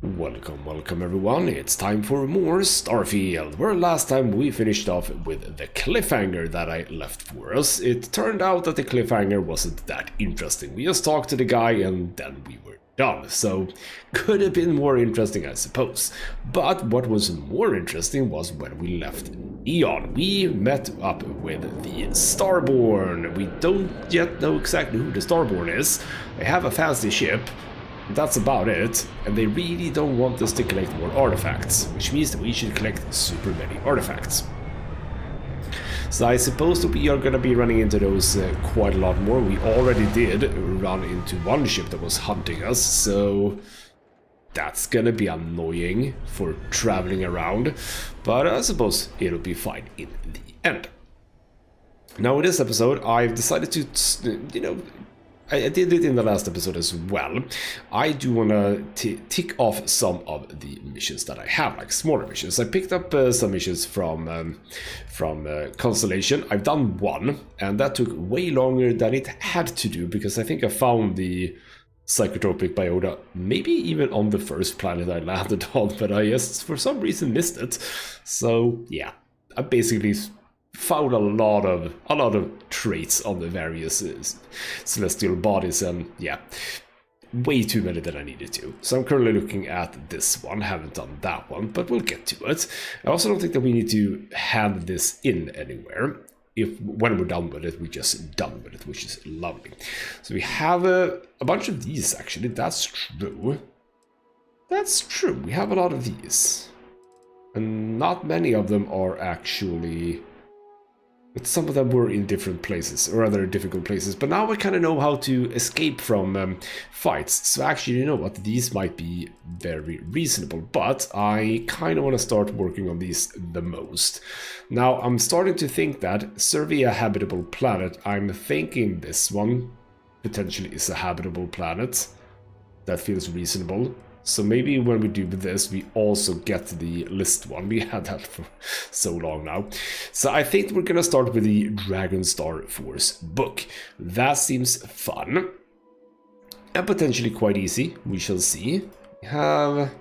Welcome everyone, it's time for more Starfield, where last time we finished off with the cliffhanger that I left for us. It turned out that the cliffhanger wasn't that interesting. We just talked to the guy and then we were done, so could have been more interesting, I suppose. But what was more interesting was when we left Eon. We met up with the Starborn. We don't yet know exactly who the Starborn is. They have a fancy ship. That's about it, and they really don't want us to collect more artifacts, which means that we should collect super many artifacts. So I suppose that we are going to be running into those quite a lot more. We already did run into one ship that was hunting us, so that's going to be annoying for traveling around, but I suppose it'll be fine in the end. Now in this episode, I've decided to, I did it in the last episode as well. I do want to tick off some of the missions that I have, like smaller missions. I picked up some missions from Constellation. I've done one, and that took way longer than it had to do, because I think I found the psychotropic biota maybe even on the first planet I landed on, but I just for some reason missed it. So yeah, I basically found a lot of traits on the various celestial bodies, and yeah, way too many than I needed to. So I'm currently looking at this one, haven't done that one, but we'll get to it. I also don't think that we need to hand this in anywhere. When we're done with it, we're just done with it, which is lovely. So we have a bunch of these, actually. That's true. That's true, we have a lot of these. And not many of them are actually... But some of them were in different places, or other difficult places. But now I kind of know how to escape from fights. So actually, you know what? These might be very reasonable. But I kind of want to start working on these the most. Now, I'm starting to think that survey a habitable planet. I'm thinking this one potentially is a habitable planet. That feels reasonable. So maybe when we do this, we also get the list one. We had that for so long now. So I think we're gonna start with the Dragon Star Force book. That seems fun. And potentially quite easy. We shall see. We have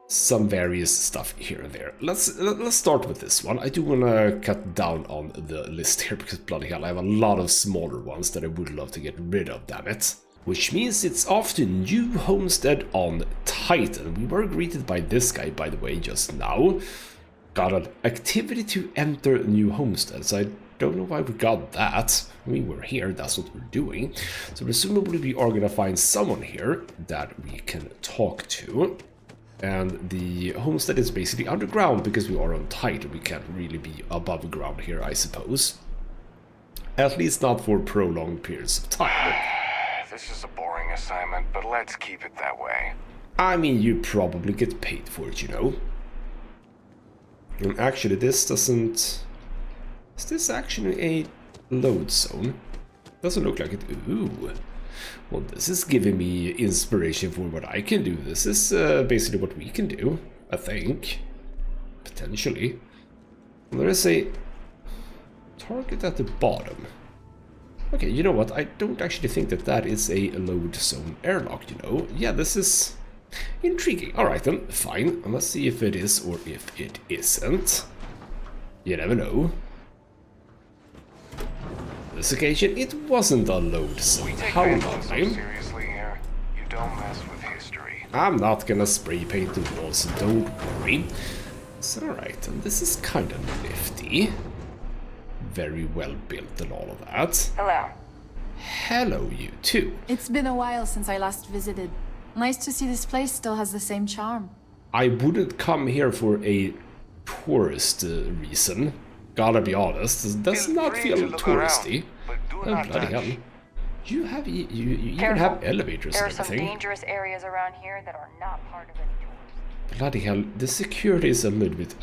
some various stuff here and there. Let's start with this one. I do want to cut down on the list here, because bloody hell, I have a lot of smaller ones that I would love to get rid of, damn it. Which means it's off to New Homestead on Titan. We were greeted by this guy, by the way, just now. Got an activity to enter New Homestead, so I don't know why we got that. We were here, that's what we're doing. So presumably we are going to find someone here that we can talk to. And the homestead is basically underground, because we are on Titan. We can't really be above ground here, I suppose. At least not for prolonged periods of time. This is a boring assignment, but let's keep it that way. I mean, you probably get paid for it, you know. And actually, this doesn't... Is this actually a load zone? Doesn't look like it. Ooh. Well, this is giving me inspiration for what I can do. This is basically what we can do, I think. Potentially. There is a target at the bottom. Okay, you know what? I don't actually think that that is a load zone airlock, you know? Yeah, this is intriguing. Alright then, fine. Let's see if it is or if it isn't. You never know. This occasion, it wasn't a load zone. How lovely. Seriously here, you don't mess with history. I'm not gonna spray paint the walls, don't worry. So, alright, and this is kind of nifty. Very well built and all of that. Hello. Hello, you too. It's been a while since I last visited. Nice to see this place still has the same charm. I wouldn't come here for a tourist reason. Gotta be honest, it does not feel touristy. Oh, bloody hell. You even have elevators There and are some everything. dangerous areas around here that are not part of any tours. Bloody hell, the security is a little bit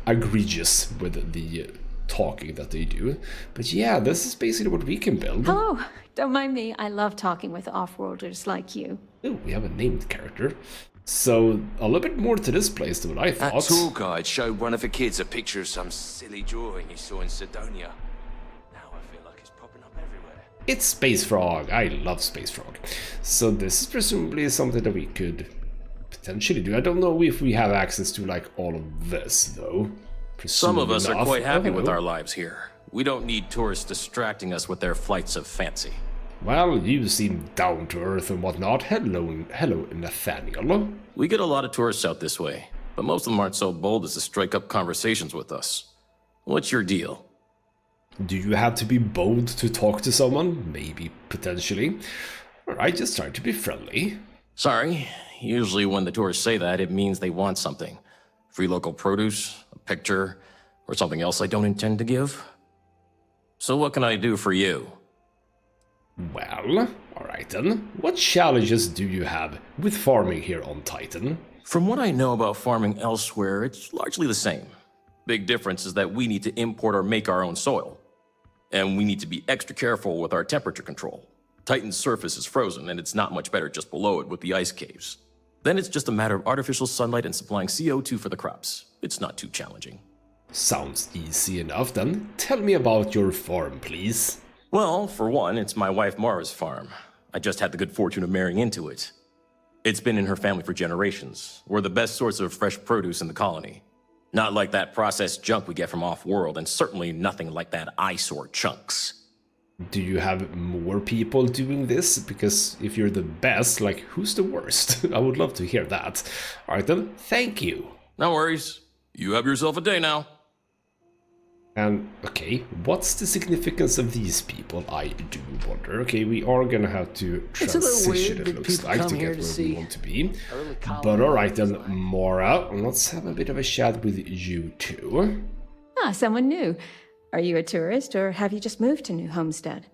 egregious with the talking that they do. But yeah, this is basically what we can build. Hello. Don't mind me. I love talking with off-worlders like you. Oh, we have a named character. So, a little bit more to this place than what I thought. That tour guide showed one of the kids a picture of some silly drawing he saw in Cydonia. Now I feel like it's popping up everywhere. It's Space Frog. I love Space Frog. So this is presumably something that we could potentially do. I don't know if we have access to like all of this though. Some of us are Enough. quite happy with Oh. our lives here. We don't need tourists distracting us with their flights of fancy. Well, you seem down to earth and whatnot. Hello, Nathaniel. We get a lot of tourists out this way, but most of them aren't so bold as to strike up conversations with us. What's your deal? Do you have to be bold to talk to someone? Maybe, potentially. Alright, just try to be friendly. Sorry, usually when the tourists say that, it means they want something. Free local produce, a picture, or something else I don't intend to give. So what can I do for you? Well, alright then. What challenges do you have with farming here on Titan? From what I know about farming elsewhere, it's largely the same. Big difference is that we need to import or make our own soil. And we need to be extra careful with our temperature control. Titan's surface is frozen, and it's not much better just below it with the ice caves. Then it's just a matter of artificial sunlight and supplying CO2 for the crops. It's not too challenging. Sounds easy enough then. Tell me about your farm, please. Well, for one, it's my wife Mara's farm. I just had the good fortune of marrying into it. It's been in her family for generations. We're the best source of fresh produce in the colony. Not like that processed junk we get from off-world, and certainly nothing like that eyesore chunks. Do you have more people doing this? Because if you're the best, like, who's the worst? I would love to hear that. Alright then, thank you. No worries. You have yourself a day now. And, okay, what's the significance of these people? I do wonder. Okay, we are gonna have to It's a little transition, weird it that looks people like, come to here get to where see we want to be. early colony But alright then, anyway. Mara, let's have a bit of a chat with you two. Ah, someone new. Are you a tourist, or have you just moved to New Homestead?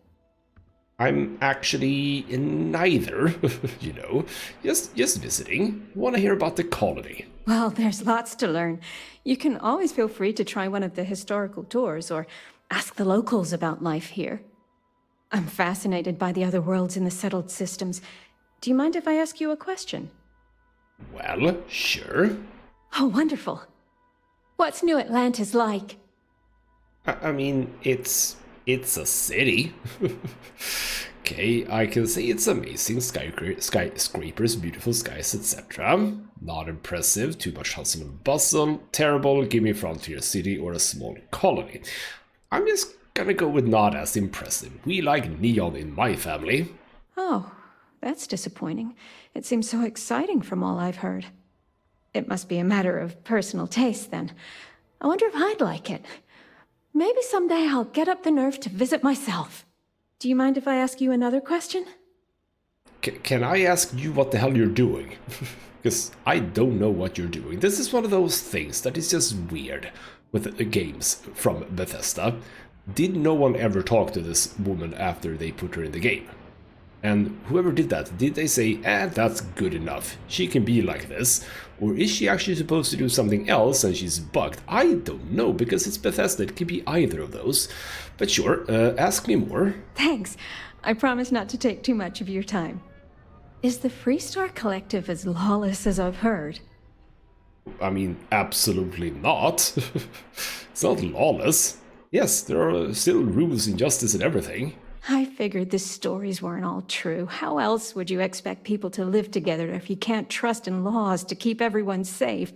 I'm actually neither, you know, just visiting. Want to hear about the colony. Well, there's lots to learn. You can always feel free to try one of the historical tours, or ask the locals about life here. I'm fascinated by the other worlds in the settled systems. Do you mind if I ask you a question? Well, sure. Oh, wonderful. What's New Atlantis like? I mean, it's a city. Okay, I can say it's amazing, skyscrapers, beautiful skies, etc. Not impressive, too much hustle and bustle, terrible, give me frontier city or a small colony. I'm just gonna go with not as impressive. We like neon in my family. Oh, that's disappointing. It seems so exciting from all I've heard. It must be a matter of personal taste, then. I wonder if I'd like it. Maybe someday I'll get up the nerve to visit myself. Do you mind if I ask you another question? Can I ask you what the hell you're doing? Because I don't know what you're doing. This is one of those things that is just weird with the games from Bethesda. Did no one ever talk to this woman after they put her in the game? And whoever did that, did they say, that's good enough, she can be like this? Or is she actually supposed to do something else and she's bugged? I don't know, because it's Bethesda, it could be either of those. But sure, ask me more. Thanks. I promise not to take too much of your time. Is the Freestar Collective as lawless as I've heard? I mean, absolutely not. It's not lawless. Yes, there are still rules and justice and everything. I figured the stories weren't all true. How else would you expect people to live together if you can't trust in laws to keep everyone safe?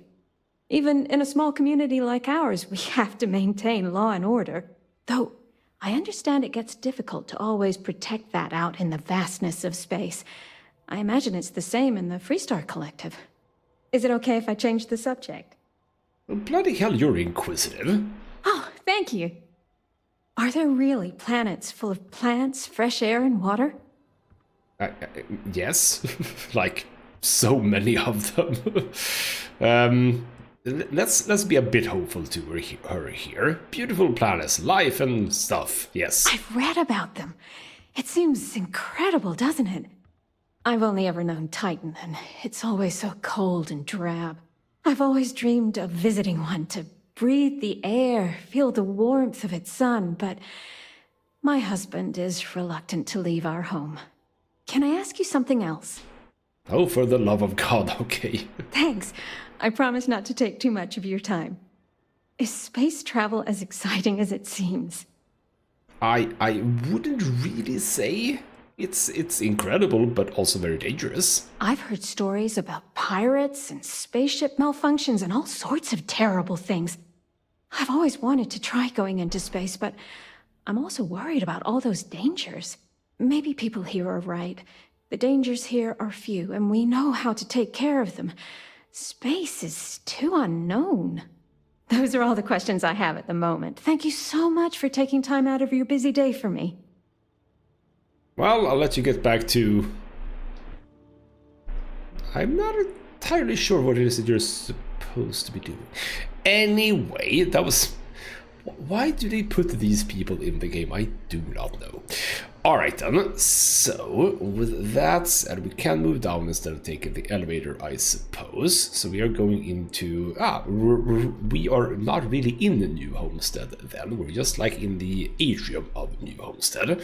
Even in a small community like ours, we have to maintain law and order. Though, I understand it gets difficult to always protect that out in the vastness of space. I imagine it's the same in the Freestar Collective. Is it okay if I change the subject? Well, bloody hell, you're inquisitive. Oh, thank you. Are there really planets full of plants, fresh air, and water? Yes, like so many of them. Let's be a bit hopeful to her here. Beautiful planets, life and stuff, yes. I've read about them. It seems incredible, doesn't it? I've only ever known Titan, and it's always so cold and drab. I've always dreamed of visiting one to breathe the air, feel the warmth of its sun, but my husband is reluctant to leave our home. Can I ask you something else? Oh, for the love of God, okay. Thanks. I promise not to take too much of your time. Is space travel as exciting as it seems? I wouldn't really say it's incredible, but also very dangerous. I've heard stories about pirates and spaceship malfunctions and all sorts of terrible things. I've always wanted to try going into space, but I'm also worried about all those dangers. Maybe people here are right. The dangers here are few, and we know how to take care of them. Space is too unknown. Those are all the questions I have at the moment. Thank you so much for taking time out of your busy day for me. Well, I'll let you get back to... I'm not entirely sure what it is that you're supposed to be doing. Anyway, that was... Why do they put these people in the game? I do not know. Alright then, so with that said, we can move down instead of taking the elevator, I suppose. So we are going into... we are not really in the new homestead then. We're just like in the atrium of the new homestead.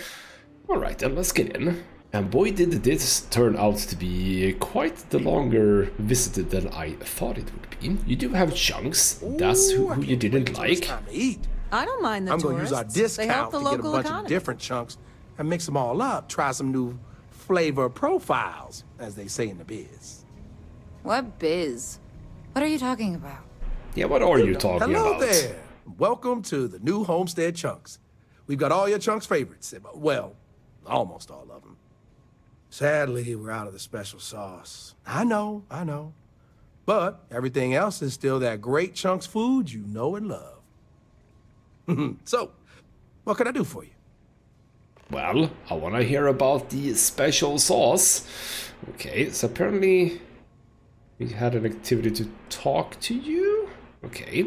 Alright then, let's get in. And boy did this turn out to be quite the longer visited than I thought it would be. You do have chunks, that's who you didn't like. I don't mind the I'm tourists. going to use our They help discount the to get a local bunch economy. of different chunks and mix them all up. Try some new flavor profiles, as they say in the biz. What biz? What are you talking about? Yeah, what are you talking Hello about? there. Welcome to the new Homestead Chunks. We've got all your chunks' favorites. Well, almost all of them. Sadly, we're out of the special sauce. I know. But everything else is still that great chunks food you know and love. So, what can I do for you? Well, I want to hear about the special sauce. Okay, so apparently we had an activity to talk to you. Okay.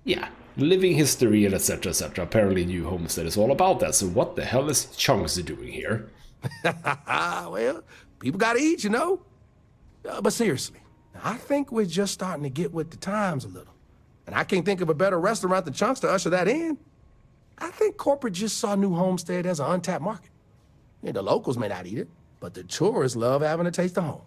Yeah, living history and etc. etc. Apparently New Homestead is all about that. So what the hell is Chunks doing here? Well, people gotta eat, you know? But seriously, I think we're just starting to get with the times a little. And I can't think of a better restaurant than Chunks to usher that in. I think corporate just saw New Homestead as an untapped market. Yeah, the locals may not eat it, but the tourists love having a taste of home.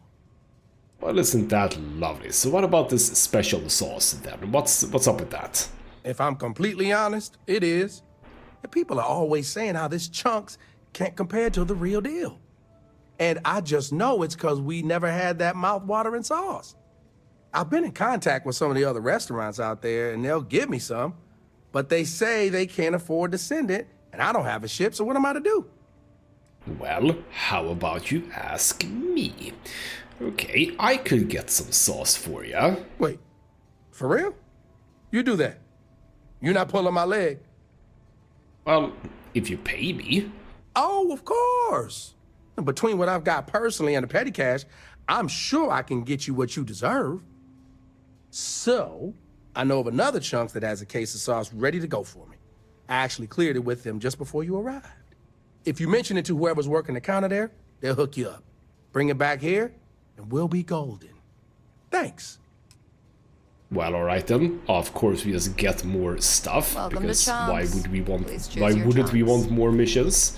Well, isn't that lovely? So what about this special sauce then? What's up with that? If I'm completely honest, it is. And people are always saying how this Chunks can't compare to the real deal. And I just know it's because we never had that mouth-watering sauce. I've been in contact with some of the other restaurants out there, and they'll give me some, but they say they can't afford to send it, and I don't have a ship, so what am I to do? Well, how about you ask me? Okay, I could get some sauce for you. Wait, for real? You do that? You're not pulling my leg? Well, if you pay me. Oh, of course. Between what I've got personally and the petty cash, I'm sure I can get you what you deserve. So, I know of another Chunks that has a case of sauce ready to go for me. I actually cleared it with them just before you arrived. If you mention it to whoever's working the counter there, they'll hook you up. Bring it back here, and we'll be golden. Thanks. Well, alright then. Of course we just get more stuff. Welcome to because Chunks. why would we want Please choose why your wouldn't we Chunks. want more missions?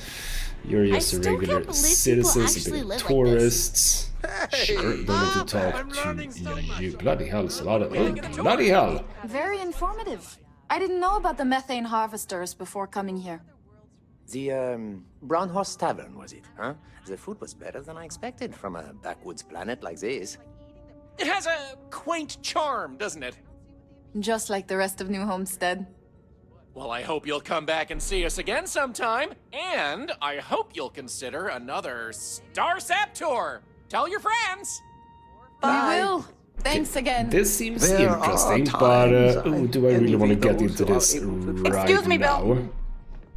You're just a still can't regular believe citizen, people actually a bit live like tourists. Sure, don't need to I'm talk learning to so much. you. Bloody hell, it's a lot of bloody hell. Very informative. I didn't know about the methane harvesters before coming here. The, Brown Horse Tavern, was it, huh? The food was better than I expected from a backwoods planet like this. It has a quaint charm, doesn't it? Just like the rest of New Homestead. Well, I hope you'll come back and see us again sometime. And I hope you'll consider another Starsap tour. Tell your friends. We will. Thanks again. This seems There are interesting, times but I ooh, do I really envy want to get those into who are this able to right Excuse me, now? Bill.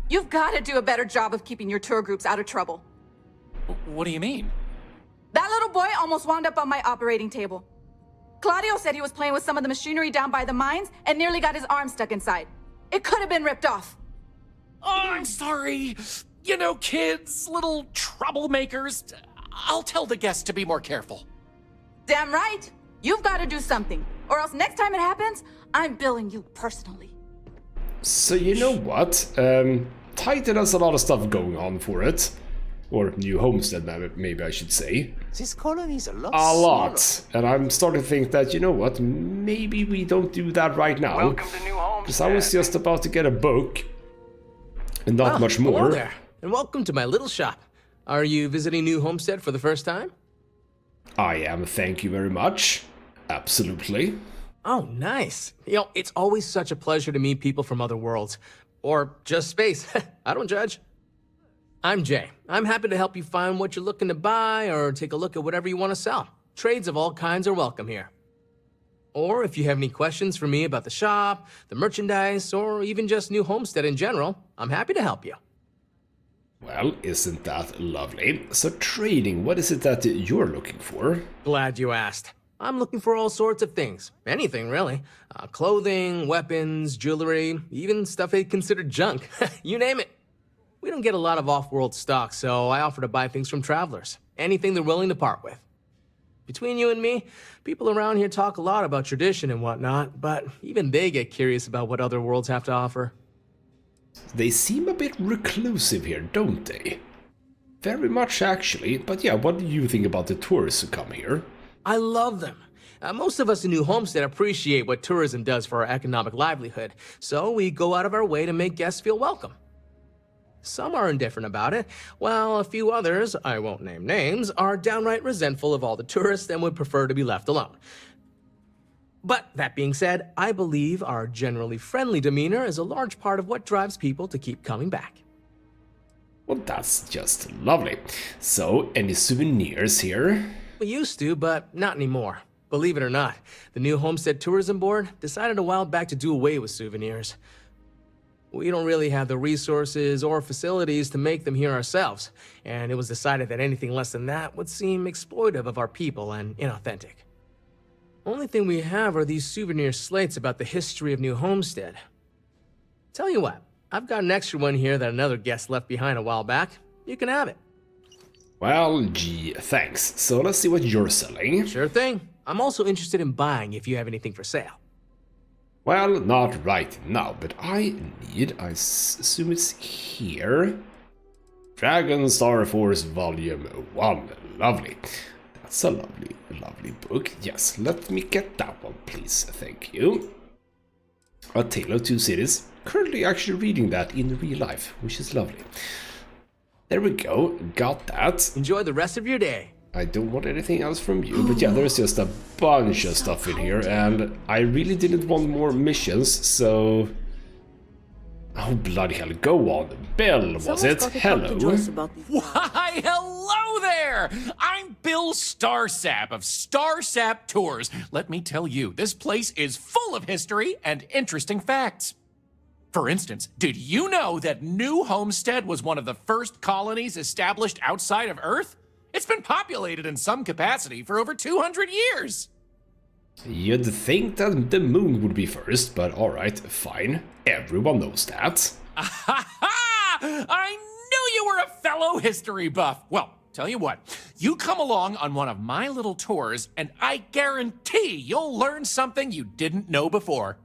You've got to do a better job of keeping your tour groups out of trouble. What do you mean? That little boy almost wound up on my operating table. Claudio said he was playing with some of the machinery down by the mines and nearly got his arm stuck inside. It could have been ripped off. Oh, I'm sorry. You know, kids, little troublemakers. I'll tell the guests to be more careful. Damn right. You've got to do something. Or else next time it happens, I'm billing you personally. So you know what? Titan has a lot of stuff going on for it. Or New Homestead, maybe I should say. This colony's a lot A lot. smaller. And I'm starting to think that, you know what, maybe we don't do that right now. Welcome to New Homestead. Because I was just about to get a book. And not much more. Hello there, and welcome to my little shop. Are you visiting New Homestead for the first time? I am, thank you very much. Absolutely. Oh, nice. You know, it's always such a pleasure to meet people from other worlds. Or just space. I don't judge. I'm Jay. I'm happy to help you find what you're looking to buy or take a look at whatever you want to sell. Trades of all kinds are welcome here. Or if you have any questions for me about the shop, the merchandise, or even just New Homestead in general, I'm happy to help you. Well, isn't that lovely? So trading, what is it that you're looking for? Glad you asked. I'm looking for all sorts of things. Anything, really. Clothing, weapons, jewelry, even stuff they consider junk. You name it. We don't get a lot of off-world stock, so I offer to buy things from travelers. Anything they're willing to part with. Between you and me, people around here talk a lot about tradition and whatnot, but even they get curious about what other worlds have to offer. They seem a bit reclusive here, don't they? Very much, actually. But yeah, what do you think about the tourists who come here? I love them. Most of us in New Homestead appreciate what tourism does for our economic livelihood, so we go out of our way to make guests feel welcome. Some are indifferent about it, while a few others, I won't name names, are downright resentful of all the tourists and would prefer to be left alone. But that being said, I believe our generally friendly demeanor is a large part of what drives people to keep coming back. Well, that's just lovely. So, any souvenirs here? We used to, but not anymore. Believe it or not, the New Homestead Tourism Board decided a while back to do away with souvenirs. We don't really have the resources or facilities to make them here ourselves, and it was decided that anything less than that would seem exploitive of our people and inauthentic. Only thing we have are these souvenir slates about the history of New Homestead. Tell you what, I've got an extra one here that another guest left behind a while back. You can have it. Well, gee, thanks. So let's see what you're selling. Sure thing. I'm also interested in buying if you have anything for sale. Well, not right now, but I assume it's here. Dragon Star Force Volume 1. Lovely. That's a lovely book. Yes, let me get that one, please. Thank you. A Tale of Two Cities. Currently actually reading that in real life, which is lovely. There we go. Got that. Enjoy the rest of your day. I don't want anything else from you, but yeah, there's just a bunch of stuff in here, and I really didn't want more missions, so... Oh, bloody hell, go on. Bill, was it? Hello? Why, hello there! I'm Bill Starsap of Starsap Tours. Let me tell you, this place is full of history and interesting facts. For instance, did you know that New Homestead was one of the first colonies established outside of Earth? It's been populated in some capacity for over 200 years. You'd think that the moon would be first, but alright, fine. Everyone knows that. I knew you were a fellow history buff. Well, tell you what, you come along on one of my little tours, and I guarantee you'll learn something you didn't know before.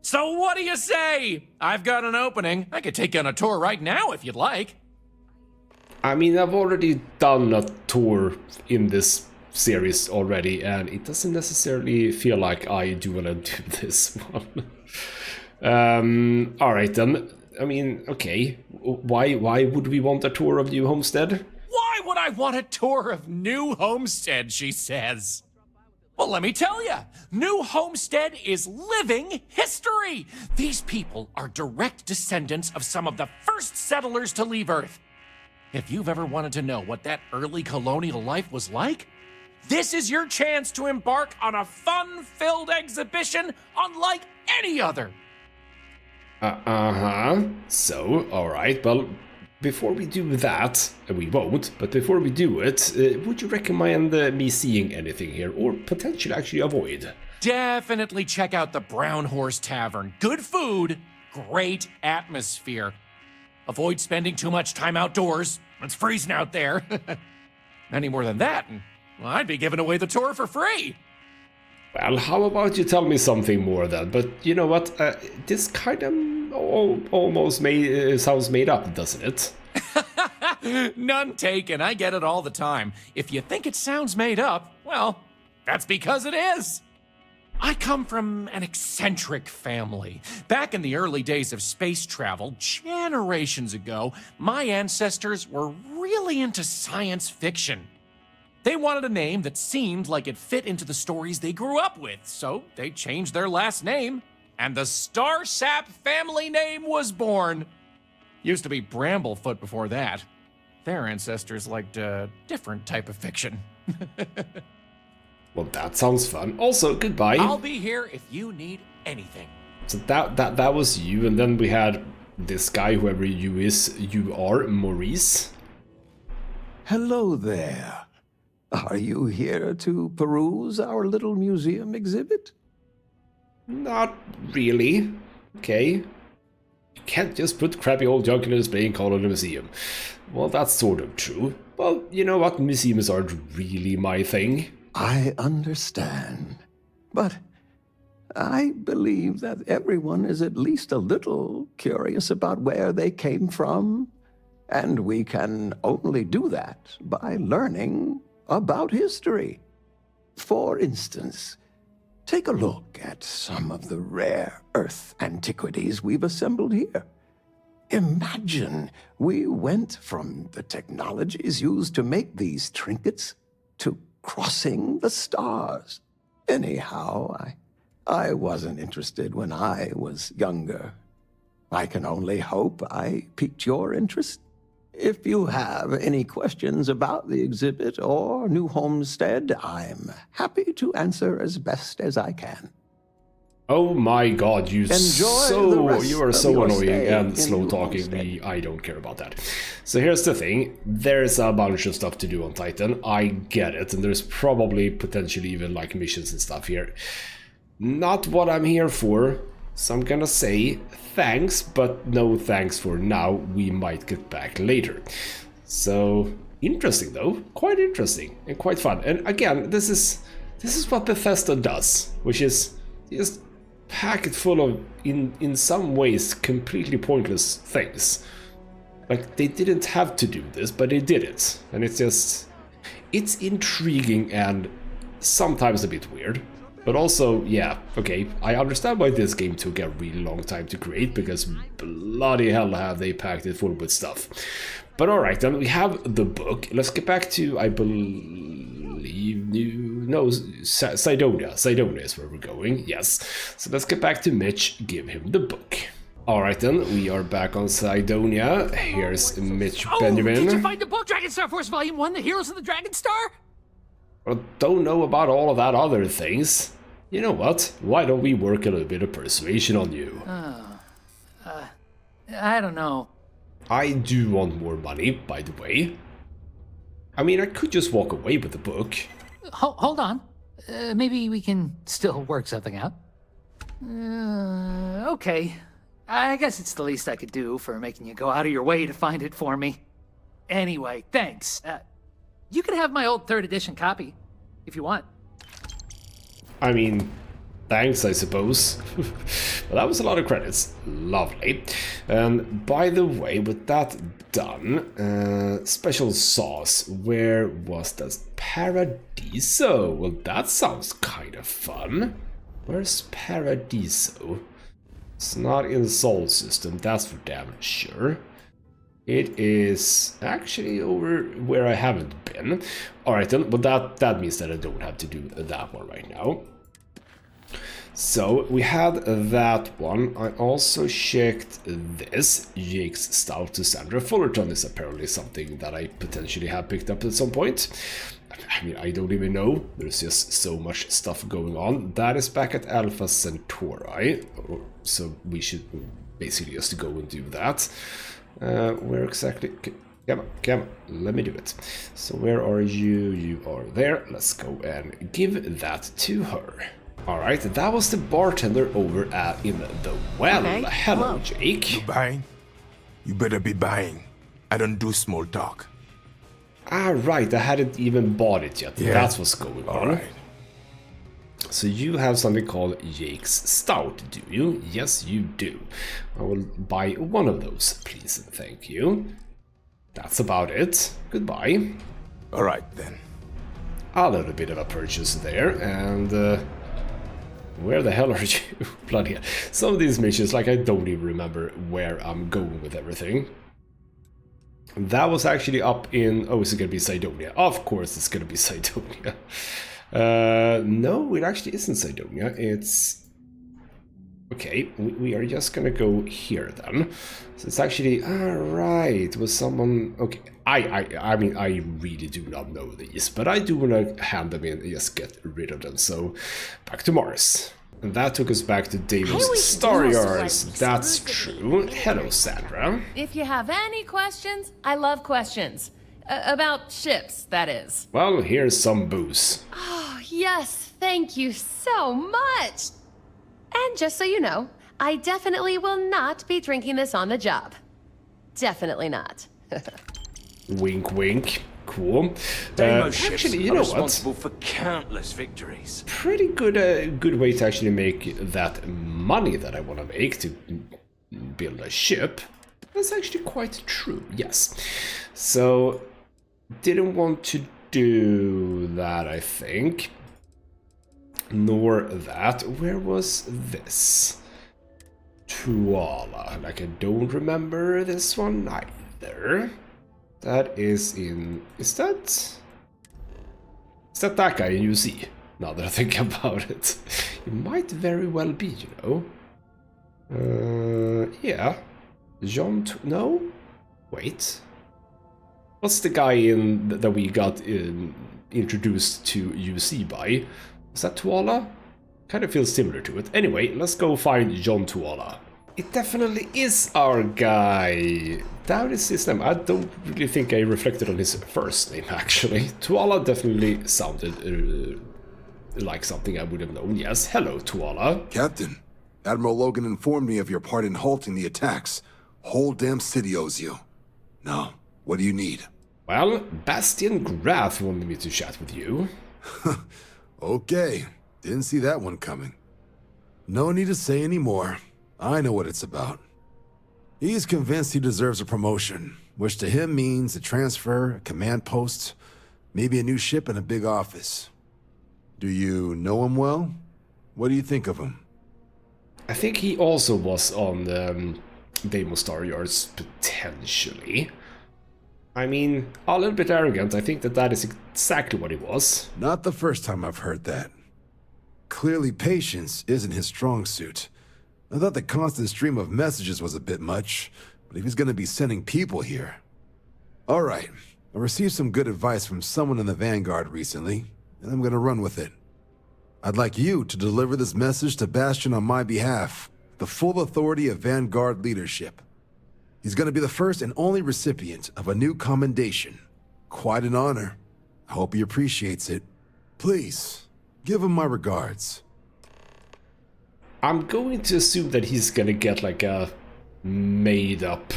So what do you say? I've got an opening. I could take you on a tour right now if you'd like. I mean, I've already done a tour in this series already, and it doesn't necessarily feel like I do want to do this one. Alright then. I mean, okay. Why would we want a tour of New Homestead? Why would I want a tour of New Homestead, she says. Well, let me tell you, New Homestead is living history. These people are direct descendants of some of the first settlers to leave Earth. If you've ever wanted to know what that early colonial life was like, this is your chance to embark on a fun-filled exhibition unlike any other. So, alright, well, before we do that, we won't, but before we do it, would you recommend me seeing anything here, or potentially actually avoid? Definitely check out the Brown Horse Tavern. Good food, great atmosphere. Avoid spending too much time outdoors. It's freezing out there. Any more than that, and well, I'd be giving away the tour for free. Well, how about you tell me something more then? But you know what? This kind of almost sounds made up, doesn't it? None taken. I get it all the time. If you think it sounds made up, well, that's because it is. I come from an eccentric family. Back in the early days of space travel, generations ago, my ancestors were really into science fiction. They wanted a name that seemed like it fit into the stories they grew up with, so they changed their last name, and the Starsap family name was born. Used to be Bramblefoot before that. Their ancestors liked a different type of fiction. Well, that sounds fun. Also, goodbye. I'll be here if you need anything. So that was you, and then we had this guy, whoever you are, Maurice. Hello there. Are you here to peruse our little museum exhibit? Not really. Okay. You can't just put crappy old junk in a display and call it a museum. Well, that's sort of true. Well, you know what? Museums aren't really my thing. I understand. But I believe that everyone is at least a little curious about where they came from. And we can only do that by learning about history. For instance, take a look at some of the rare Earth antiquities we've assembled here. Imagine we went from the technologies used to make these trinkets to crossing the stars. Anyhow, I wasn't interested when I was younger. I can only hope I piqued your interest. If you have any questions about the exhibit or New Homestead, I'm happy to answer as best as I can. Oh my god, you are so annoying and slow talking. I don't care about that. So here's the thing, there's a bunch of stuff to do on Titan, I get it, and there's probably potentially even like missions and stuff here. Not what I'm here for, so I'm gonna say thanks, but no thanks for now, we might get back later. So, interesting though, quite interesting and quite fun. And again, this is what Bethesda does, which is just pack it full of, in some ways, completely pointless things. Like, they didn't have to do this, but they did it. And it's intriguing and sometimes a bit weird. But also, yeah, okay, I understand why this game took a really long time to create, because bloody hell have they packed it full with stuff. But alright, then we have the book. Let's get back to, I believe, Cydonia. Cydonia is where we're going, yes. So let's get back to Mitch, give him the book. Alright then, we are back on Cydonia. Here's Mitch Benjamin. Did you find the book, Dragon Star Force Volume 1, The Heroes of the Dragon Star? Well, don't know about all of that other things. You know what? Why don't we work a little bit of persuasion on you? I don't know. I do want more money, by the way. I mean, I could just walk away with the book. Hold on. Maybe we can still work something out. Okay. I guess it's the least I could do for making you go out of your way to find it for me. Anyway, thanks. You can have my old 3rd edition copy, if you want. I mean, thanks, I suppose. Well, that was a lot of credits. Lovely. And by the way, with that done, special sauce, where was that? Paradiso? Well, that sounds kind of fun. Where's Paradiso? It's not in the Sol system, that's for damn sure. It is actually over where I haven't been. Alright then, but that means that I don't have to do that one right now. So, we had that one. I also checked this. Jake's Stout to Sandra Fullerton is apparently something that I potentially have picked up at some point. I mean, I don't even know. There's just so much stuff going on. That is back at Alpha Centauri. So, we should basically just go and do that. Where exactly? Come on, let me do it. So where are you? You are there. Let's go and give that to her. Alright, that was the bartender over in the well. Okay. Hello, Jake. You buying? You better be buying. I don't do small talk. Ah, right, I hadn't even bought it yet. Yeah. That's what's going on. Right. So you have something called Jake's Stout, do you? Yes, you do. I will buy one of those, please and thank you. That's about it. Goodbye. Alright then. A little bit of a purchase there, and Where the hell are you? Bloody hell. Some of these missions, like, I don't even remember where I'm going with everything. That was actually up in... Oh, is it gonna be Cydonia? Of course it's gonna be Cydonia. No, it actually isn't Cydonia. It's... Okay, we are just gonna go here then. So it's actually... Alright, was someone... Okay, I mean, I really do not know these, but I do want to hand them in and just get rid of them. So, back to Mars. And that took us back to Deimos Star Yards. That's true. Hello, Sandra. If you have any questions, I love questions. About ships, that is. Well, here's some booze. Oh, yes, thank you so much. And just so you know, I definitely will not be drinking this on the job. Definitely not. Wink, wink. Cool. Actually, you know what? Responsible for countless victories. Pretty good way to actually make that money that I want to make to build a ship. That's actually quite true. Yes. So didn't want to do that, I think. Nor that. Where was this? Tuala. Like, I don't remember this one either. That is in... Is that that guy in UC? Now that I think about it. It might very well be, you know. Yeah. John... No? Wait. What's the guy in that we got introduced to UC by? Was that Tuala? Kind of feels similar to it. Anyway, let's go find John Tuala. It definitely is our guy. That is his name. I don't really think I reflected on his first name, actually. Tuala definitely sounded like something I would have known. Yes, hello, Tuala. Captain, Admiral Logan informed me of your part in halting the attacks. Whole damn city owes you. Now, what do you need? Well, Bastian Grath wanted me to chat with you. Okay, didn't see that one coming. No need to say any more. I know what it's about. He's convinced he deserves a promotion, which to him means a transfer, a command post, maybe a new ship and a big office. Do you know him well? What do you think of him? I think he also was on Deimos Star Yards, potentially. I mean, a little bit arrogant. I think that is exactly what he was. Not the first time I've heard that. Clearly patience isn't his strong suit. I thought the constant stream of messages was a bit much, but if he's gonna be sending people here... Alright, I received some good advice from someone in the Vanguard recently, and I'm gonna run with it. I'd like you to deliver this message to Bastion on my behalf, the full authority of Vanguard leadership. He's gonna be the first and only recipient of a new commendation. Quite an honor. I hope he appreciates it. Please, give him my regards. I'm going to assume that he's gonna get like a made up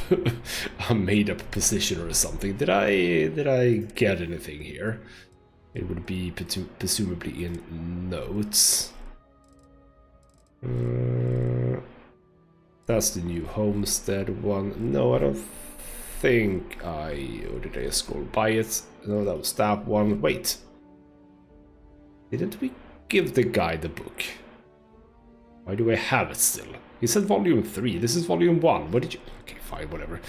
position or something. Did I get anything here? It would be presumably in notes. That's the new homestead one. No, I don't think I... Or did I scroll by it? No, that was that one. Wait. Didn't we give the guy the book? Why do I have it still? He said volume 3. This is volume 1. What did you... Okay, fine, whatever.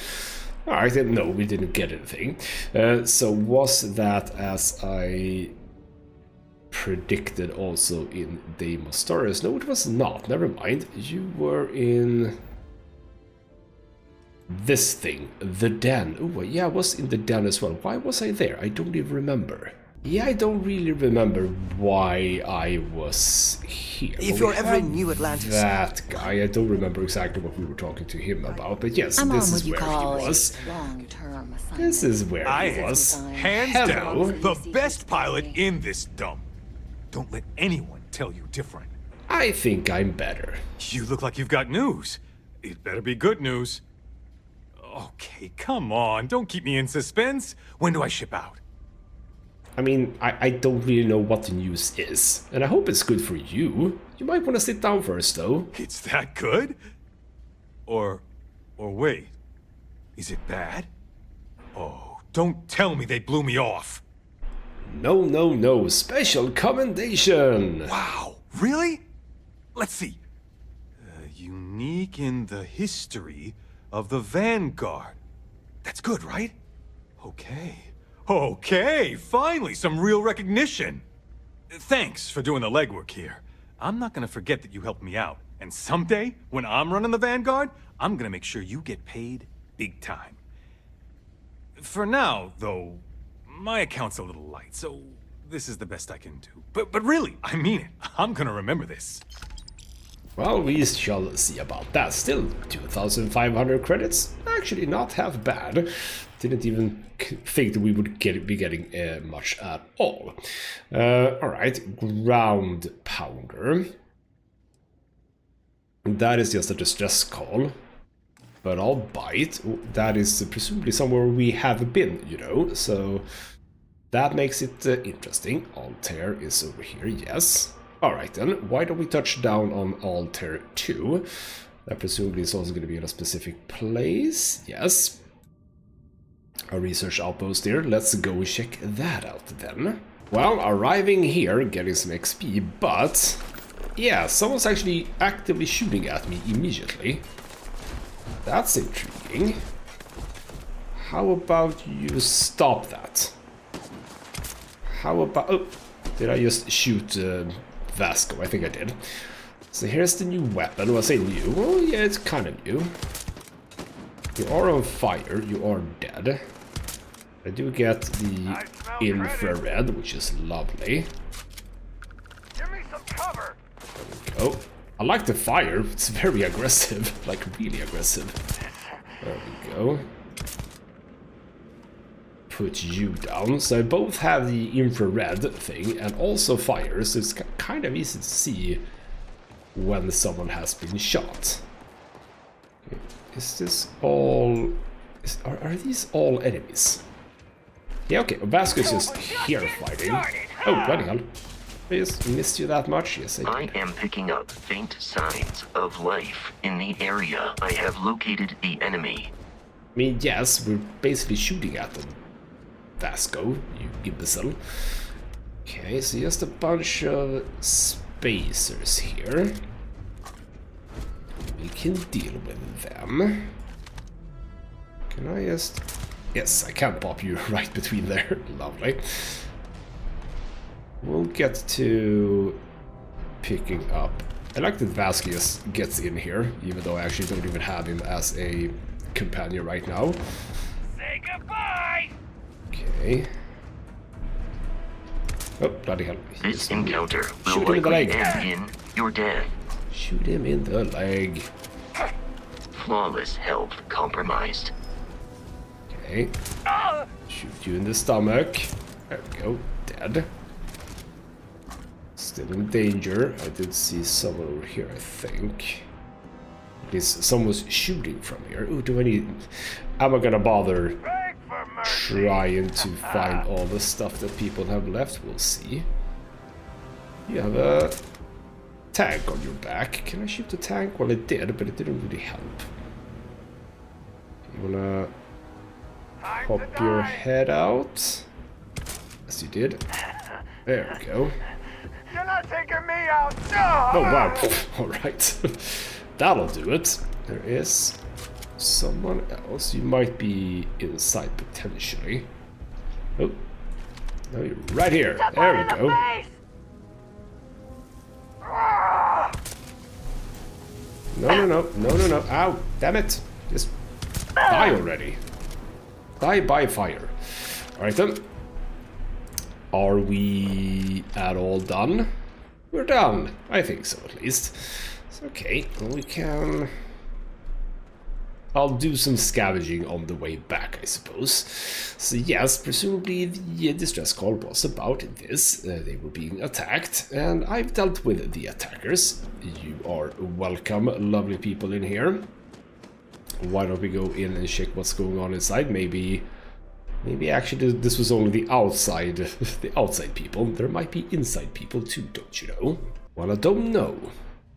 Alright, then no, we didn't get anything. So was that as I predicted also in Deimos Star Yards? No, it was not. Never mind. You were in... this thing. The den. Oh, yeah, I was in the den as well. Why was I there? I don't even remember. Yeah, I don't really remember why I was here. If you're ever in New Atlantis... That guy, I don't remember exactly what we were talking to him about, but yes, this is where he was. This is where he was. Hands down, the best pilot in this dump. Don't let anyone tell you different. I think I'm better. You look like you've got news. It better be good news. Okay, come on, don't keep me in suspense. When do I ship out? I mean, I don't really know what the news is, and I hope it's good for you. You might want to sit down first, though. It's that good? Or wait, is it bad? Oh, don't tell me they blew me off. No, no, no, special commendation! Wow, really? Let's see. Unique in the history of the Vanguard. That's good, right? Okay. Okay, finally, some real recognition. Thanks for doing the legwork here. I'm not gonna forget that you helped me out. And someday, when I'm running the Vanguard, I'm gonna make sure you get paid big time. For now, though, my account's a little light, so this is the best I can do. But really, I mean it. I'm gonna remember this. Well, we shall see about that. Still, 2,500 credits. Actually, not half bad. Didn't even think that we would be getting much at all. Alright, ground pounder. That is just a distress call. But I'll buy it. That is presumably somewhere we have been, you know. So that makes it interesting. Altair is over here, yes. Alright then, why don't we touch down on Altair 2? That presumably is also going to be in a specific place. Yes. A research outpost here. Let's go check that out then. Well, arriving here, getting some XP, but... yeah, someone's actually actively shooting at me immediately. That's intriguing. How about you stop that? How about... oh, did I just shoot... Vasco, I think I did. So here's the new weapon. Well, I say new. Well, yeah, it's kind of new. You are on fire. You are dead. I do get the infrared, which is lovely. Give me some cover. There we go. I like the fire. It's very aggressive. Like, really aggressive. There we go. Put you down. So I both have the infrared thing and also fire, so it's kind of easy to see when someone has been shot. Okay. Is this all... are these all enemies? Yeah, okay. Vasco is just here fighting. Oh, bloody hell. I just missed you that much? Yes, I did. I am picking up faint signs of life in the area. I have located the enemy. I mean, yes, we're basically shooting at them. Vasco, you imbecile. Okay, so just a bunch of spacers here. We can deal with them. Can I just... yes, I can pop you right between there. Lovely. We'll get to picking up... I like that Vasco just gets in here, even though I actually don't even have him as a companion right now. Say goodbye! Okay. Oh, bloody hell. This encounter will likely end in your death. Shoot him in the leg. Flawless health compromised. Okay. Shoot you in the stomach. There we go. Dead. Still in danger. I did see someone over here, I think. At least someone's shooting from here. Ooh, do I need... am I gonna bother trying to find all the stuff that people have left? We'll see. You have a tank on your back. Can I shoot the tank? Well, it did, but it didn't really help. You wanna pop your head out? Yes, you did. There we go. You're not taking me out. Oh, wow. Alright. That'll do it. There is someone else. You might be inside potentially. Oh. No, you're right here. There we go. No. Ow. Damn it. Just die already. Die by fire. Alright then. Are we at all done? We're done. I think so, at least. So, okay, well, we can... I'll do some scavenging on the way back, I suppose. So yes, presumably the distress call was about this. They were being attacked, and I've dealt with the attackers. You are welcome, lovely people in here. Why don't we go in and check what's going on inside? Maybe actually this was only the outside, the outside people. There might be inside people too, don't you know? Well, I don't know.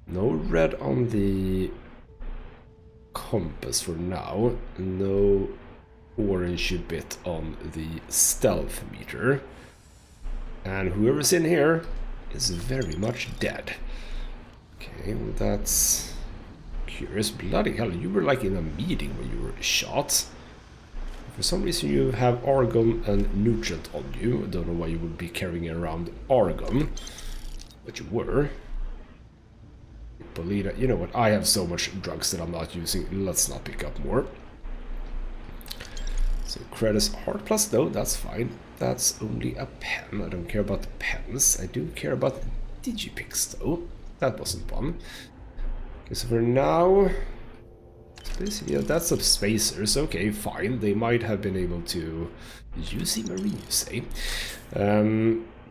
No red on the compass for now. No orange bit on the stealth meter. And whoever's in here is very much dead. Okay, Okay, well that's curious. Bloody hell, you were like in a meeting when you were shot. For some reason you have argon and nutrient on you. I don't know why you would be carrying around argon, but you were. Polita, you know what, I have so much drugs that I'm not using. Let's not pick up more. So credits hard plus though, that's fine. That's only a pen. I don't care about the pens. I do care about digipicks though. That wasn't fun. Okay, so for now, yeah, that's some spacers. Okay, fine. They might have been able to use marine, you say.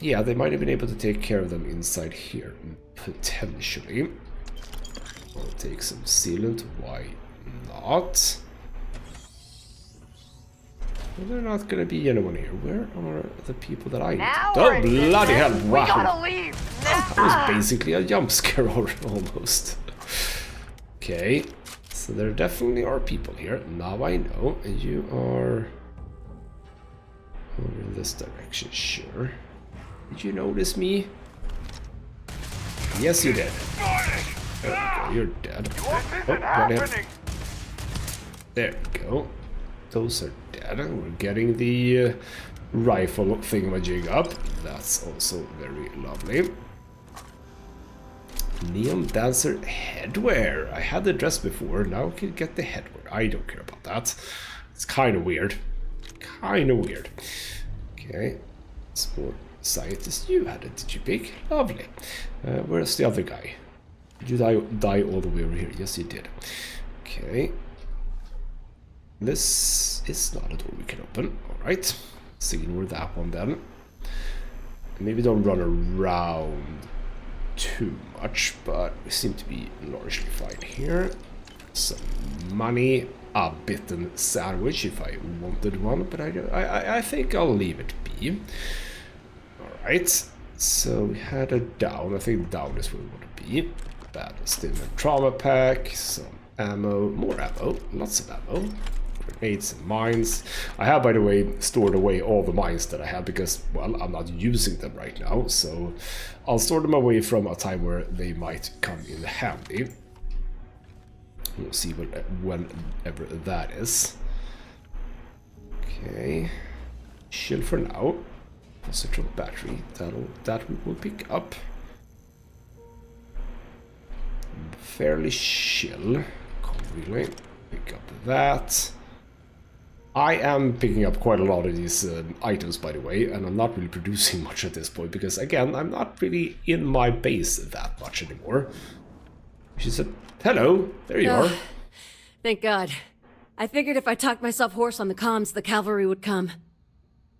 Yeah, they might have been able to take care of them inside here, potentially. I'll take some sealant. Why not? Well, they're not gonna be anyone here. Where are the people that I need? Oh, bloody hell! Wow! We gotta leave. That was basically a jump scare almost. Okay, so there definitely are people here. Now I know. And you are over in this direction, sure. Did you notice me? Yes, you did. There we go, you're dead. Oh, bloody hell. There we go. Those are dead. We're getting the rifle thingamajig up. That's also very lovely. Neon Dancer headwear. I had the dress before, now I can get the headwear. I don't care about that. It's kind of weird. Kind of weird. Okay. It's more scientist. You had it, did you pick? Lovely. Where's the other guy? Did you die all the way over here? Yes, you did. Okay. This is not a door we can open. Alright. Let's ignore that one then. Maybe don't run around too much, but we seem to be largely fine here. Some money, a bitten sandwich if I wanted one, but I think I'll leave it be. Alright, so we had a down. I think down is where we want to be. Battle stimulant trauma pack, some ammo, more ammo, lots of ammo. Grenades and mines. I have, by the way, stored away all the mines that I have because, well, I'm not using them right now, so I'll store them away from a time where they might come in handy. We'll see whenever that is. Okay. Chill for now. Positive battery. That we will pick up. Fairly chill. Can't really pick up that. I am picking up quite a lot of these items, by the way, and I'm not really producing much at this point because, again, I'm not really in my base that much anymore. She said, hello, there you are. Thank God. I figured if I talked myself hoarse on the comms, the cavalry would come.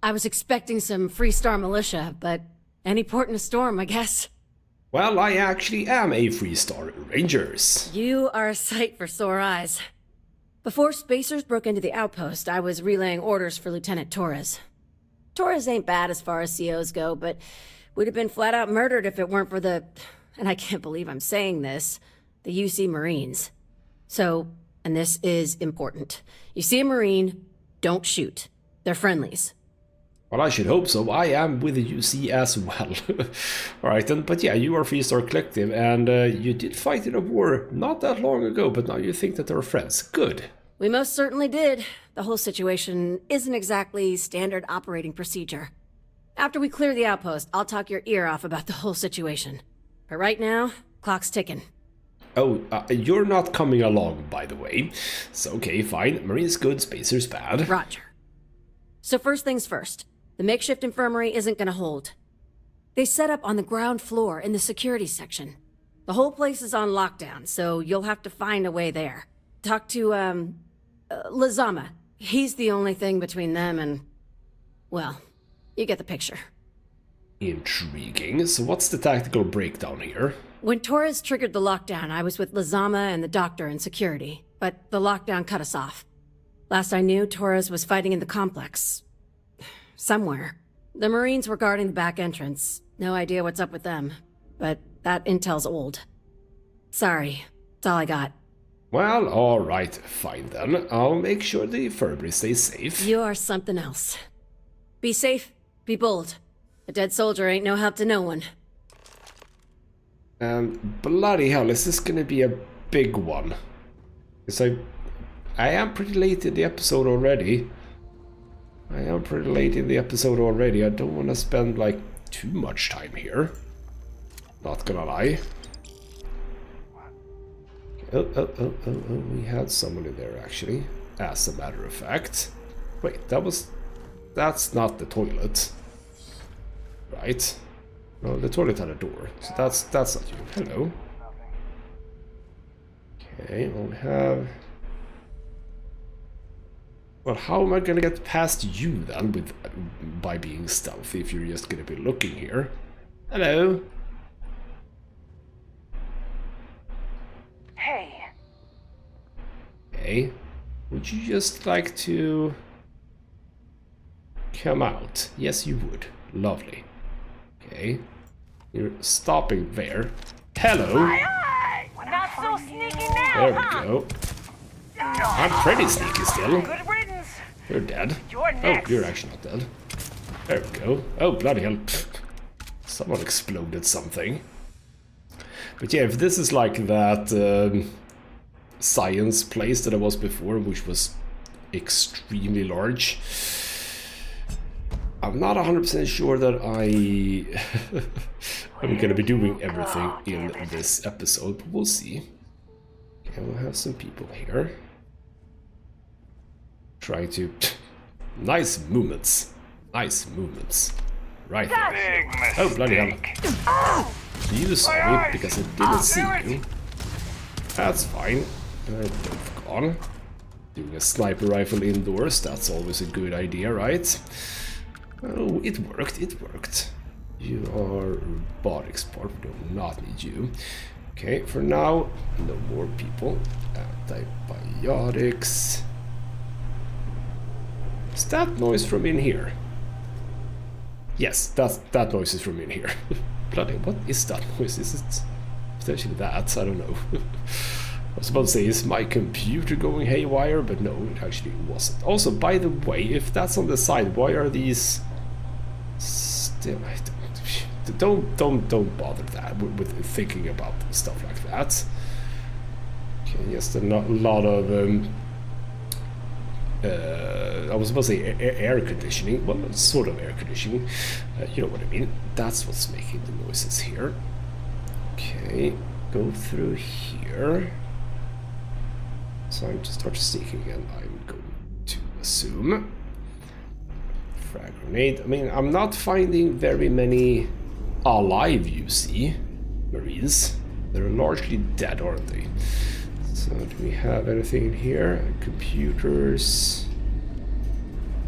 I was expecting some Freestar militia, but any port in a storm, I guess. Well, I actually am a Freestar Rangers. You are a sight for sore eyes. Before Spacers broke into the outpost, I was relaying orders for Lieutenant Torres. Torres ain't bad as far as COs go, but we'd have been flat out murdered if it weren't for the, and I can't believe I'm saying this, the UC Marines. So, and this is important, you see a Marine, don't shoot. They're friendlies. Well, I should hope so. I am with the UC as well. Alright then, but yeah, you are Freestar Collective, and you did fight in a war not that long ago, but now you think that they're friends. Good. We most certainly did. The whole situation isn't exactly standard operating procedure. After we clear the outpost, I'll talk your ear off about the whole situation. But right now, clock's ticking. Oh, you're not coming along, by the way. So, okay, fine. Marine's good, Spacer's bad. Roger. So first things first. The makeshift infirmary isn't gonna hold. They set up on the ground floor in the security section. The whole place is on lockdown, so you'll have to find a way there. Talk to, Lazama. He's the only thing between them and... well, you get the picture. Intriguing. So what's the tactical breakdown here? When Torres triggered the lockdown, I was with Lazama and the doctor in security, but the lockdown cut us off. Last I knew, Torres was fighting in the complex. Somewhere. The Marines were guarding the back entrance. No idea what's up with them. But that intel's old. Sorry. That's all I got. Well, alright. Fine then. I'll make sure the infirmary stays safe. You are something else. Be safe. Be bold. A dead soldier ain't no help to no one. And bloody hell, is this gonna be a big one? Because I am pretty late in the episode already. I don't want to spend like too much time here. Not gonna lie. Oh, we had someone in there actually, as a matter of fact. Wait, that's not the toilet. Right? No, the toilet had a door, so that's not you. Hello. Okay, we'll have... Well, how am I gonna get past you then by being stealthy if you're just gonna be looking here? Hello? Hey. Hey, would you just like to come out? Yes, you would. Lovely. Okay. You're stopping there. Hello! Not so sneaky now, There we go. I'm pretty sneaky still. Good riddance. You're dead. You're next. Oh, you're actually not dead. There we go. Oh, bloody hell. Someone exploded something. But yeah, if this is like that science place that I was before, which was extremely large, I'm not 100% sure that I'm gonna be doing everything in this episode, but we'll see. Okay, we'll have some people here. Trying to... Nice movements. Nice movements. Right there. Oh, bloody hell. You saw me because I didn't see you. That's fine. They're both gone. Doing a sniper rifle indoors, that's always a good idea, right? Oh, it worked. You are robotics part, we do not need you. Okay, for now, no more people. Antibiotics. Is that noise from in here? Yes, that noise is from in here. Bloody, what is that noise? Is it potentially that? I don't know. I was about to say, is my computer going haywire? But no, it actually wasn't. Also, by the way, if that's on the side, why are these still... Don't bother that with thinking about stuff like that. Okay, just a lot of... I was about to say air conditioning. Well, sort of air conditioning. You know what I mean. That's what's making the noises here. Okay, go through here. Time to start sneaking again. I'm going to assume. Frag grenade. I mean, I'm not finding very many alive, you see, Marines. They're largely dead, aren't they? So, do we have anything in here? Computers.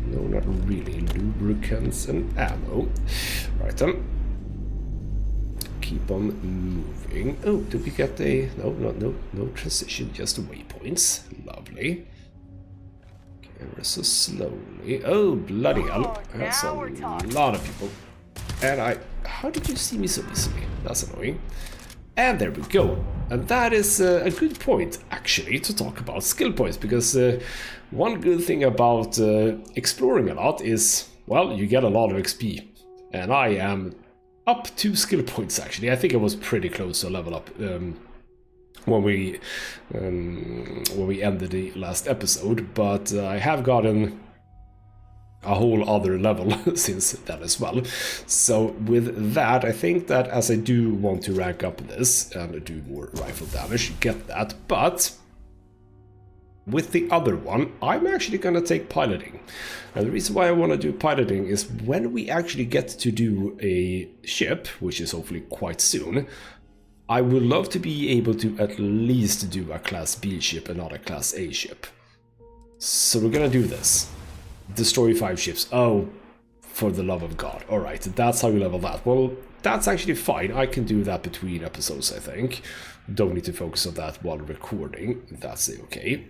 No, not really. Lubricants and ammo. Right then. Keep on moving. Oh, did we get a... No transition, just waypoints. Lovely. Okay, ever so slowly. Oh, bloody hell. That's a lot of people. And how did you see me so easily? That's annoying. And there we go. And that is a good point, actually, to talk about skill points, because one good thing about exploring a lot is, well, you get a lot of XP. And I am up 2 skill points, actually. I think I was pretty close to a level up when we ended the last episode, but I have gotten a whole other level since then as well. So with that, I think that as I do want to rank up this and do more rifle damage, you get that, but with the other one, I'm actually gonna take piloting. And the reason why I want to do piloting is when we actually get to do a ship, which is hopefully quite soon, I would love to be able to at least do a Class B ship and not a Class A ship. So we're gonna do this. Destroy 5 ships. Oh, for the love of God. Alright, that's how you level that. Well, that's actually fine. I can do that between episodes, I think. Don't need to focus on that while recording. That's okay.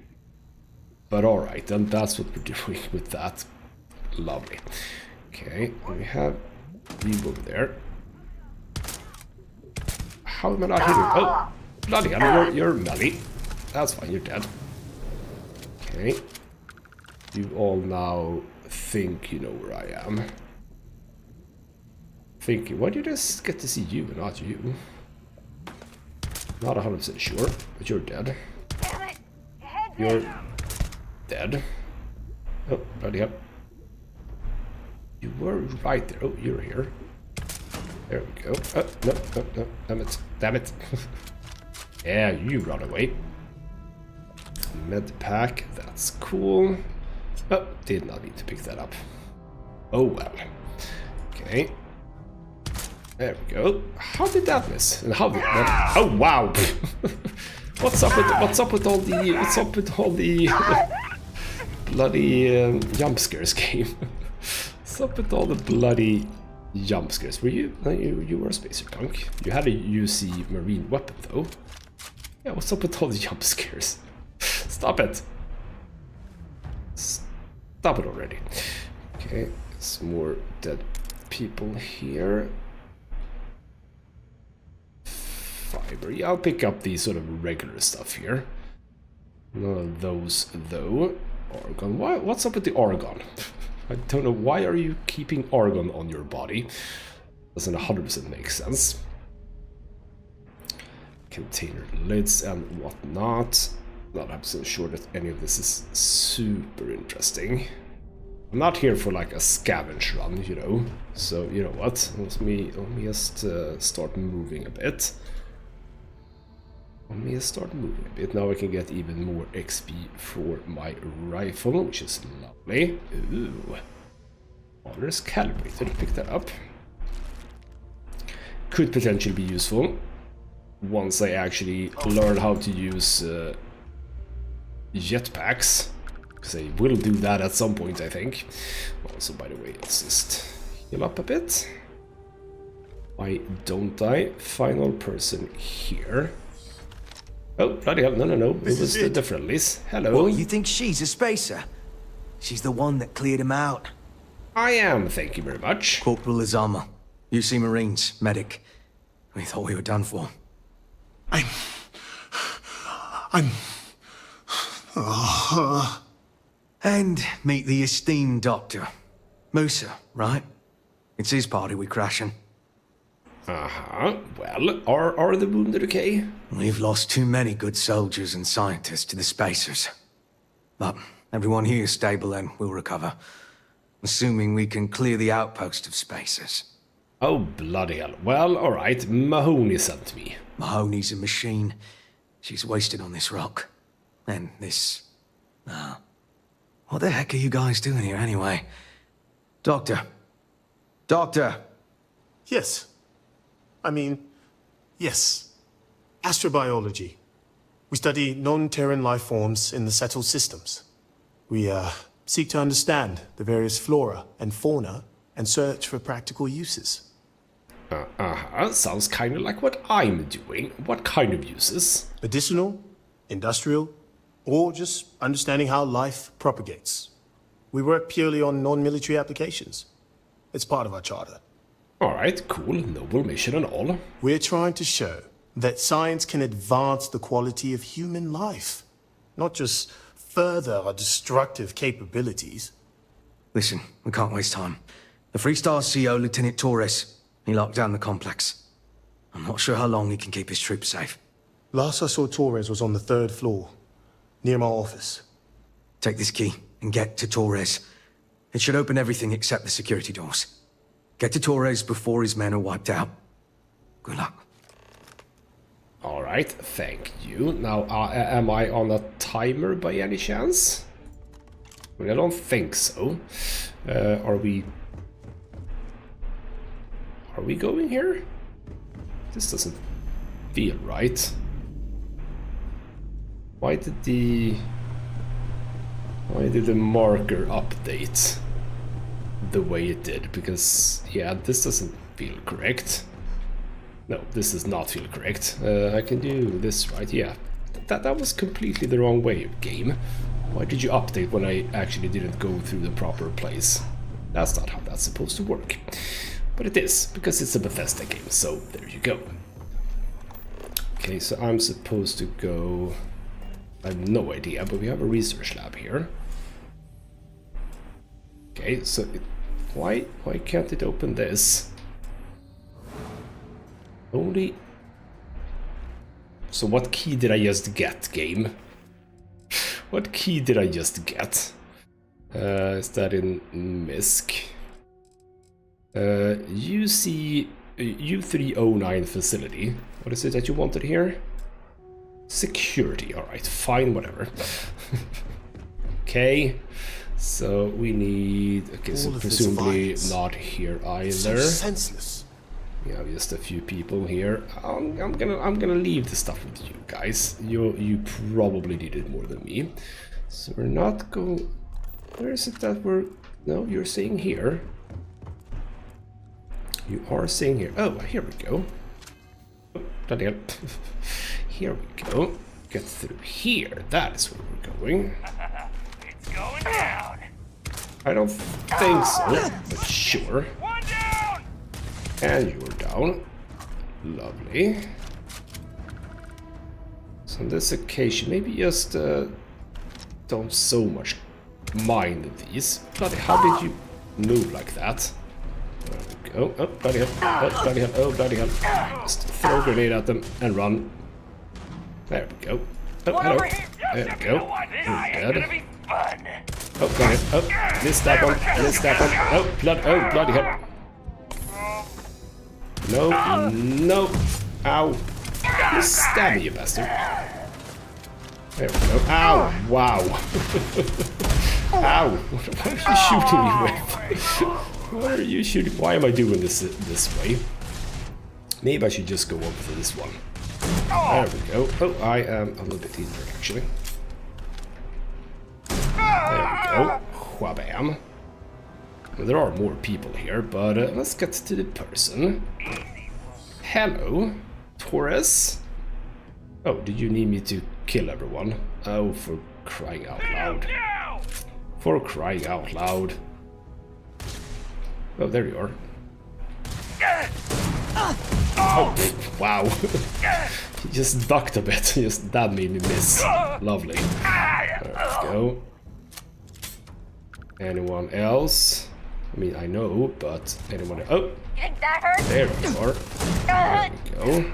But alright, then that's what we're doing with that. Lovely. Okay, we have you over there. How am I not hitting? Oh, bloody hell, you're melee. That's fine, you're dead. Okay. You all now think you know where I am. Thinking, why did I just get to see you and not you? Not 100% sure, but you're dead. You're dead. Oh, bloody hell. You were right there. Oh, you're here. There we go. Oh, no, no, no. Damn it. Damn it. Yeah, you run away. Med pack. That's cool. Oh, did not need to pick that up. Oh, well. Okay. There we go. How did that miss? And how did that... Oh, wow. What's up with all the bloody jump scares game? What's up with all the bloody jump scares? Were you were a spacer punk. You had a UC marine weapon though. Yeah, what's up with all the jump scares? Stop it. Stop it already. Okay, some more dead people here. Fiber. Yeah, I'll pick up the sort of regular stuff here. None of those though. Argon. What's up with the argon? I don't know. Why are you keeping argon on your body? Doesn't 100% make sense. Container lids and whatnot. Not absolutely sure that any of this is super interesting. I'm not here for like a scavenge run, you know. So you know what? Let me just start moving a bit. Let me start moving a bit. Now I can get even more XP for my rifle, which is lovely. Ooh. Honors calibrated. Pick that up. Could potentially be useful once I actually learn how to use jetpacks. Because I will do that at some point, I think. Also, by the way, let's just heal up a bit. Why don't I? Final person here. Oh, bloody hell, no. It was the friendlies. Hello. What, you think she's a spacer? She's the one that cleared him out. I am, thank you very much. Corporal Izama, UC Marines, medic. We thought we were done for. And meet the esteemed doctor. Musa, right? It's his party we're crashing. Uh-huh. Well, are the wounded okay? We've lost too many good soldiers and scientists to the spacers. But everyone here is stable and will recover. Assuming we can clear the outpost of spacers. Oh, bloody hell. Well, alright. Mahoney sent me. Mahoney's a machine. She's wasted on this rock. And this... what the heck are you guys doing here anyway? Doctor. Doctor! Yes. Yes. Astrobiology. We study non-Terran life forms in the settled systems. We, seek to understand the various flora and fauna and search for practical uses. Sounds kind of like what I'm doing. What kind of uses? Medicinal, industrial, or just understanding how life propagates. We work purely on non-military applications. It's part of our charter. Alright, cool. Noble mission and all. We're trying to show that science can advance the quality of human life, not just further our destructive capabilities. Listen, we can't waste time. The Freestar CO, Lieutenant Torres, he locked down the complex. I'm not sure how long he can keep his troops safe. Last I saw Torres was on the 3rd floor, near my office. Take this key and get to Torres. It should open everything except the security doors. Get to Torres before his men are wiped out. Good luck. Alright, thank you. Now, am I on a timer by any chance? I mean, I don't think so. Are we going here? This doesn't feel right. Why did the marker update the way it did? Because, yeah, this doesn't feel correct. No, this does not feel correct. I can do this right, yeah. That was completely the wrong way, game. Why did you update when I actually didn't go through the proper place? That's not how that's supposed to work. But it is, because it's a Bethesda game, so there you go. Okay, so I'm supposed to go... I have no idea, but we have a research lab here. Okay, so why can't it open this? Only So what key did I just get, game? What key did I just get? Is that in MISC? U309 facility. What is it that you wanted here? Security. Alright, fine, whatever. Okay. So we need... Okay, so presumably not here either. So senseless. Yeah, just a few people here. I'm gonna leave the stuff with you guys. You probably need it more than me. So we're not going... Where is it that we're... No, you're staying here. You are staying here. Oh, here we go. Oh, bloody hell. Here we go. Get through here. That is where we're going. It's going down. I don't think so, but sure. One down. And you're down. Lovely. So on this occasion, maybe just don't so much mind these. Bloody, how did you move like that? There we go. Oh, bloody hell. Oh, bloody hell. Oh, bloody hell. Just throw a grenade at them and run. There we go. Oh, hello. There we go. You're dead. Oh, bloody hell. Oh, missed that one. Missed that one. Oh, bloody hell. No, no. Ow. You stab me, you bastard. There we go. Ow. Wow. Ow. What are you shooting me with? What are you shooting? Why am I doing this way? Maybe I should just go over for this one. There we go. Oh, I am a little bit injured, actually. There we go. Whabam. Well, there are more people here, but let's get to the person. Hello, Torres. Oh, did you need me to kill everyone? Oh, for crying out loud. For crying out loud. Oh, there you are. Oh, wow. He just ducked a bit. Just that made me miss. Lovely. There we go. Anyone else? I mean, I know, but anyone else? Oh! There we are. There we go.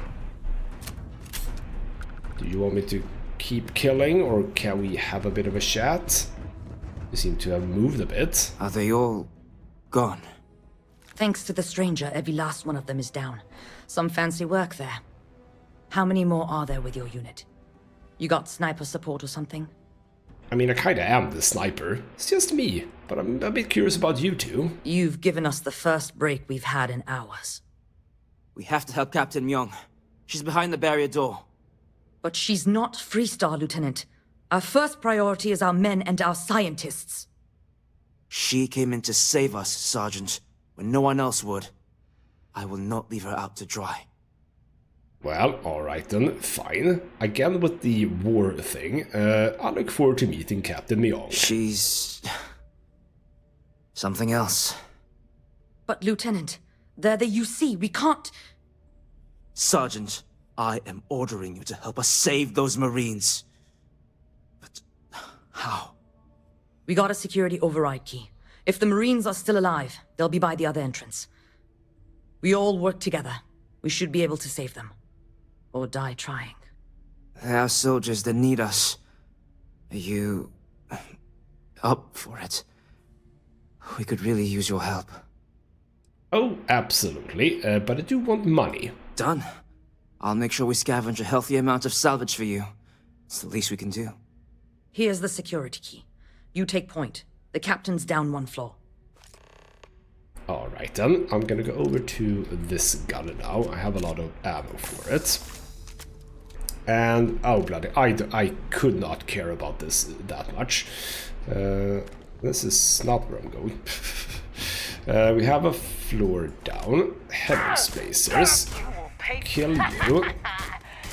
Do you want me to keep killing, or can we have a bit of a chat? You seem to have moved a bit. Are they all gone? Thanks to the stranger, every last one of them is down. Some fancy work there. How many more are there with your unit? You got sniper support or something? I mean, I kinda am the sniper. It's just me, but I'm a bit curious about you two. You've given us the first break we've had in hours. We have to help Captain Myung. She's behind the barrier door. But she's not Freestar, Lieutenant. Our first priority is our men and our scientists. She came in to save us, Sergeant, when no one else would. I will not leave her out to dry. Well, alright then, fine. Again with the war thing, I look forward to meeting Captain Myung. She's... something else. But Lieutenant, they're the UC, we can't... Sergeant, I am ordering you to help us save those Marines. But how? We got a security override key. If the Marines are still alive, they'll be by the other entrance. We all work together. We should be able to save them. Or die trying. There are soldiers that need us. Are you... up for it? We could really use your help. Oh, absolutely. But I do want money. Done. I'll make sure we scavenge a healthy amount of salvage for you. It's the least we can do. Here's the security key. You take point. The captain's down one floor. Alright then, I'm gonna go over to this gun now. I have a lot of ammo for it. And, oh bloody, I could not care about this that much. This is not where I'm going. We have a floor down. Hello, spacers. Kill you.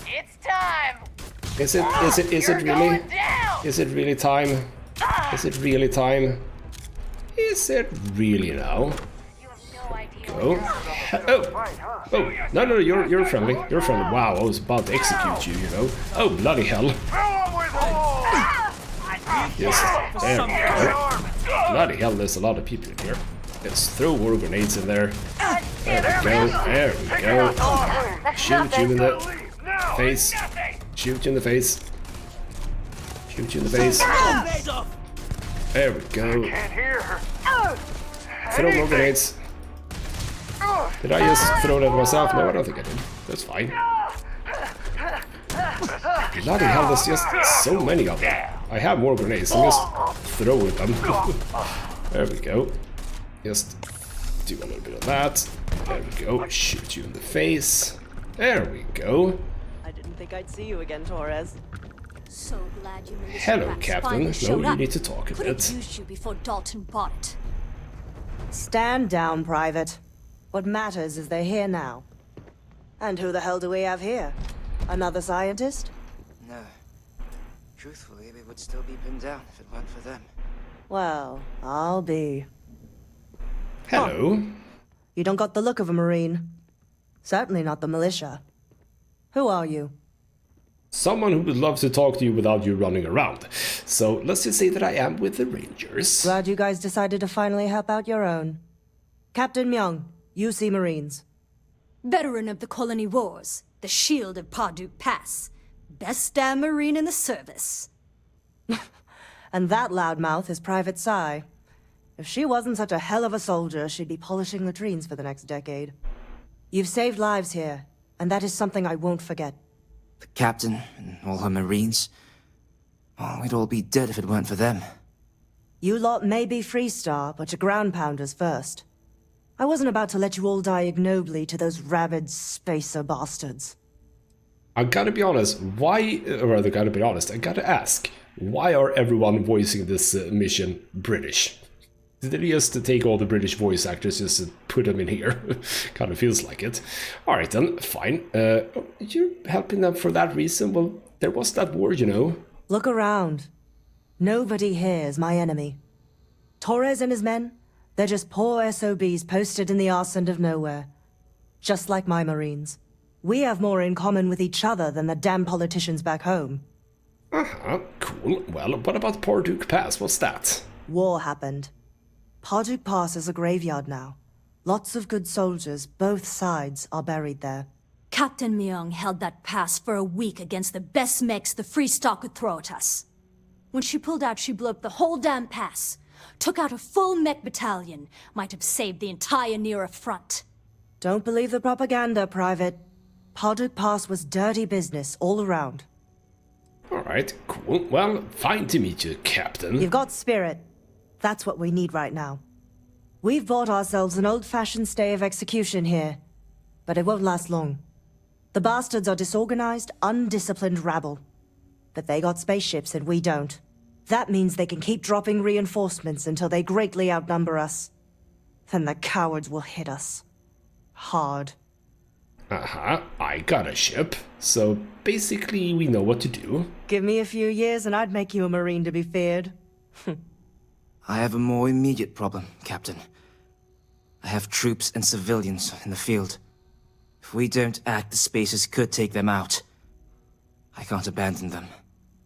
It's time. Is it really? Is it really time? Is it really time? Is it really now? Go. Oh, no, you're friendly. You're friendly. Wow, I was about to execute you, you know. Oh, bloody hell. Yes, there we go. Bloody hell, there's a lot of people in here. Let's throw war grenades in there. There we go. There we go. Shoot you in the face. Shoot you in the face. Shoot you in the face. There we go. Can't hear her. Throw more grenades. Did I just throw that myself? No, I don't think I did. That's fine. Bloody hell, there's just so many of them. I have more grenades, I'm just throwing them. There we go. Just do a little bit of that. There we go. Shoot you in the face. There we go. I didn't think I'd see you again, Torres. So glad you militia Hello, rats Captain. finally No, showed you up. need to talk a Could have bit. used you before Dalton bought it. Stand down, Private. What matters is they're here now. And who the hell do we have here? Another scientist? No. Truthfully, we would still be pinned down if it weren't for them. Well, I'll be. Hello. You don't got the look of a Marine. Certainly not the militia. Who are you? Someone who would love to talk to you without you running around. So let's just say that I am with the Rangers. Glad you guys decided to finally help out your own. Captain Myung, UC Marines. Veteran of the Colony Wars, the shield of Parduk Pass. Best damn Marine in the service. And that loudmouth is Private Psy. If she wasn't such a hell of a soldier, she'd be polishing latrines for the next decade. You've saved lives here, and that is something I won't forget. The captain and all her Marines. Oh, we'd all be dead if it weren't for them. You lot may be Freestar, but you're ground pounders first. I wasn't about to let you all die ignobly to those rabid spacer bastards. I gotta be honest, why, or rather gotta be honest, I gotta ask, why are everyone voicing this mission British? Did they just take all the British voice actors just to put them in here? Kind of feels like it. Alright then, fine. You're helping them for that reason? Well, there was that war, you know. Look around. Nobody here is my enemy. Torres and his men, they're just poor SOBs posted in the arse end of nowhere. Just like my Marines. We have more in common with each other than the damn politicians back home. Uh-huh, cool. Well, what about Parduk Pass? What's that? War happened. Parduk Pass is a graveyard now. Lots of good soldiers, both sides, are buried there. Captain Myung held that pass for a week against the best mechs the Freestar could throw at us. When she pulled out, she blew up the whole damn pass. Took out a full mech battalion. Might have saved the entire Nera front. Don't believe the propaganda, Private. Parduk Pass was dirty business all around. Alright, cool. Well, fine to meet you, Captain. You've got spirit. That's what we need right now. We've bought ourselves an old-fashioned stay of execution here, but it won't last long. The bastards are disorganized, undisciplined rabble. But they got spaceships and we don't. That means they can keep dropping reinforcements until they greatly outnumber us. Then the cowards will hit us. Hard. Uh-huh, I got a ship. So basically we know what to do. Give me a few years and I'd make you a Marine to be feared. I have a more immediate problem, Captain. I have troops and civilians in the field. If we don't act, the Spacers could take them out. I can't abandon them.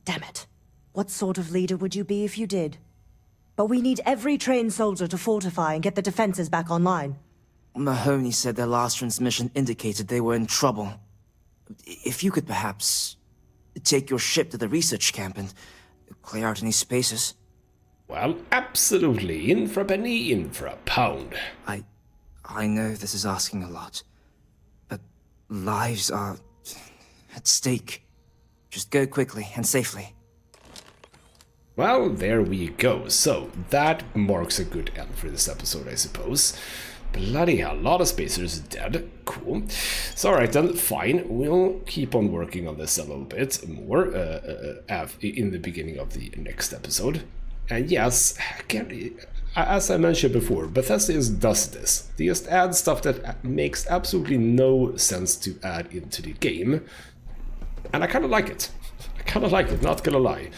Damn it. What sort of leader would you be if you did? But we need every trained soldier to fortify and get the defenses back online. Mahoney said their last transmission indicated they were in trouble. If you could perhaps take your ship to the research camp and clear out any spaces. Well, absolutely. In for a penny, in for a pound. I know this is asking a lot, but lives are at stake. Just go quickly and safely. Well, there we go. So, that marks a good end for this episode, I suppose. Bloody hell, a lot of spacers dead. Cool. So, alright then, fine. We'll keep on working on this a little bit more in the beginning of the next episode. And yes, as I mentioned before, Bethesda does this. They just add stuff that makes absolutely no sense to add into the game. And I kind of like it. I kind of like it, not gonna lie.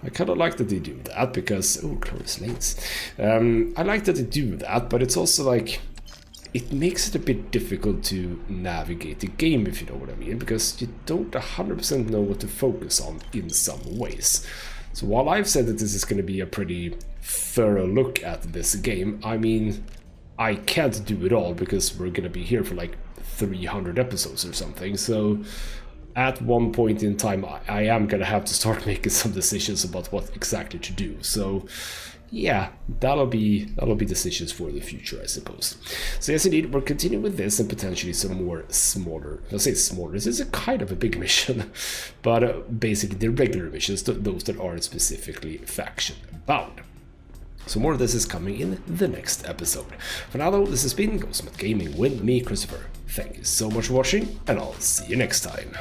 I kind of like that they do that because... Oh, close lanes. I like that they do that, but it's also like... It makes it a bit difficult to navigate the game, if you know what I mean, because you don't 100% know what to focus on in some ways. So while I've said that this is going to be a pretty thorough look at this game, I mean, I can't do it all because we're going to be here for like 300 episodes or something, so at one point in time I am gonna have to start making some decisions about what exactly to do. So yeah, that'll be decisions for the future, I suppose. So yes, indeed, we're continuing with this and potentially some more smaller. I'll say smaller. This is a kind of a big mission, but basically the regular missions, those that aren't specifically faction bound. So more of this is coming in the next episode. For now though, this has been ghostmutgaming with me, Christopher. Thank you so much for watching, and I'll see you next time.